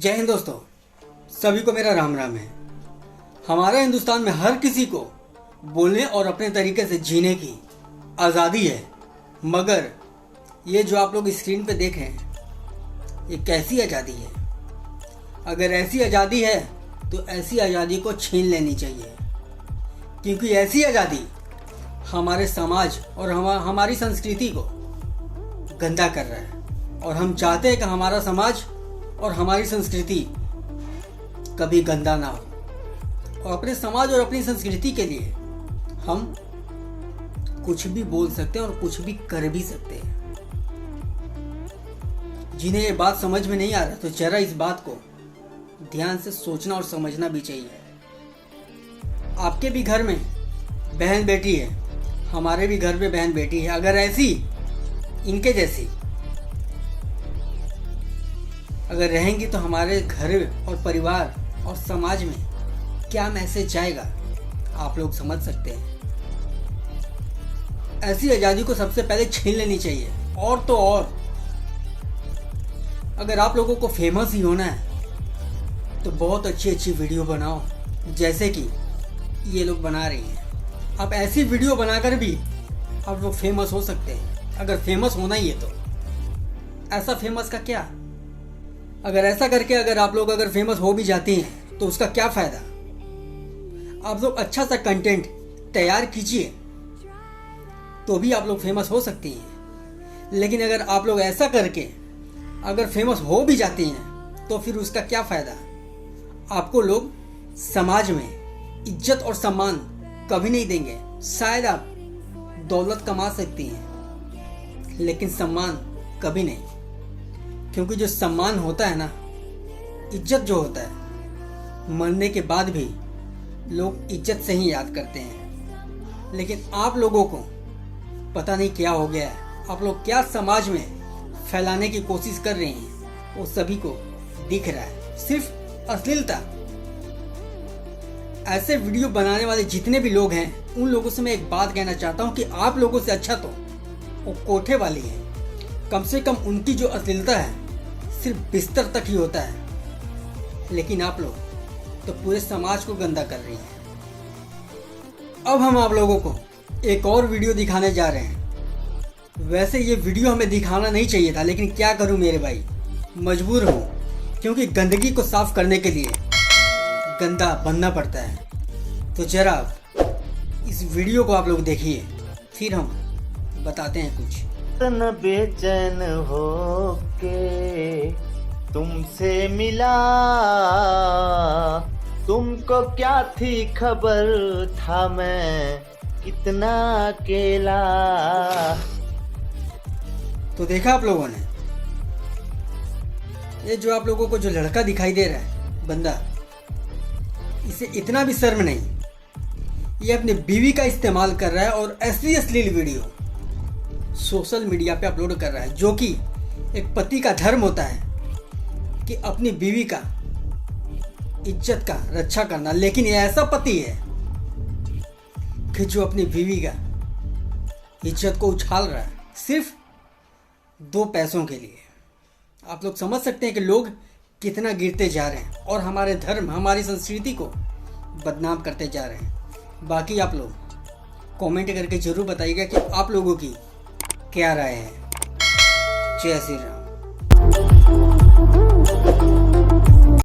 जय हिंद दोस्तों, सभी को मेरा राम राम है। हमारे हिंदुस्तान में हर किसी को बोलने और अपने तरीके से जीने की आज़ादी है, मगर ये जो आप लोग स्क्रीन पे देख रहे हैं ये कैसी आज़ादी है? अगर ऐसी आज़ादी है तो ऐसी आज़ादी को छीन लेनी चाहिए, क्योंकि ऐसी आज़ादी हमारे समाज और हमारी संस्कृति को गंदा कर रहा है। और हम चाहते हैं कि हमारा समाज और हमारी संस्कृति कभी गंदा ना हो। और अपने समाज और अपनी संस्कृति के लिए हम कुछ भी बोल सकते हैं और कुछ भी कर भी सकते हैं। जिन्हें ये बात समझ में नहीं आ रहा तो जरा इस बात को ध्यान से सोचना और समझना भी चाहिए। आपके भी घर में बहन बेटी है, हमारे भी घर पे बहन बेटी है। अगर ऐसी इनके जैसी अगर रहेंगी तो हमारे घर और परिवार और समाज में क्या मैसेज जाएगा आप लोग समझ सकते हैं। ऐसी आज़ादी को सबसे पहले छीन लेनी चाहिए। और तो और अगर आप लोगों को फेमस ही होना है तो बहुत अच्छी अच्छी वीडियो बनाओ, जैसे कि ये लोग बना रही हैं। आप ऐसी वीडियो बनाकर भी आप लोग फेमस हो सकते हैं, अगर फेमस होना ही है तो। ऐसा फेमस का क्या? अगर ऐसा करके अगर आप लोग फेमस हो भी जाती हैं तो उसका क्या फ़ायदा? आप लोग अच्छा सा कंटेंट तैयार कीजिए तो भी आप लोग फेमस हो सकती हैं। लेकिन अगर आप लोग ऐसा करके अगर फेमस हो भी जाती हैं तो फिर उसका क्या फ़ायदा? आपको लोग समाज में इज्जत और सम्मान कभी नहीं देंगे। शायद आप दौलत कमा सकती हैं लेकिन सम्मान कभी नहीं, क्योंकि जो सम्मान होता है ना, इज्जत जो होता है, मरने के बाद भी लोग इज्जत से ही याद करते हैं। लेकिन आप लोगों को पता नहीं क्या हो गया है, आप लोग क्या समाज में फैलाने की कोशिश कर रहे हैं वो सभी को दिख रहा है। सिर्फ अश्लीलता। ऐसे वीडियो बनाने वाले जितने भी लोग हैं उन लोगों से मैं एक बात कहना चाहता हूँ कि आप लोगों से अच्छा तो वो कोठे वाली है। कम से कम उनकी जो अश्लीलता है सिर्फ बिस्तर तक ही होता है, लेकिन आप लोग तो पूरे समाज को गंदा कर रही हैं। अब हम आप लोगों को एक और वीडियो दिखाने जा रहे हैं। वैसे ये वीडियो हमें दिखाना नहीं चाहिए था, लेकिन क्या करूं मेरे भाई, मजबूर हूं, क्योंकि गंदगी को साफ करने के लिए गंदा बनना पड़ता है। तो जरा इस वीडियो को आप लोग देखिए, फिर हम बताते हैं कुछ। न बेचैन हो के तुमसे मिला, तुमको क्या थी खबर, था मैं कितना अकेला। तो देखा आप लोगों ने, ये जो आप लोगों को जो लड़का दिखाई दे रहा है, बंदा, इसे इतना भी शर्म नहीं। ये अपनी बीवी का इस्तेमाल कर रहा है और अश्लील वीडियो सोशल मीडिया पे अपलोड कर रहा है, जो कि एक पति का धर्म होता है कि अपनी बीवी का इज्जत का रक्षा करना। लेकिन ये ऐसा पति है कि जो अपनी बीवी का इज्जत को उछाल रहा है सिर्फ 2 पैसों के लिए। आप लोग समझ सकते हैं कि लोग कितना गिरते जा रहे हैं और हमारे धर्म, हमारी संस्कृति को बदनाम करते जा रहे हैं। बाकी आप लोग कमेंट करके जरूर बताइएगा कि आप लोगों की क्या राय है। जय श्री राम।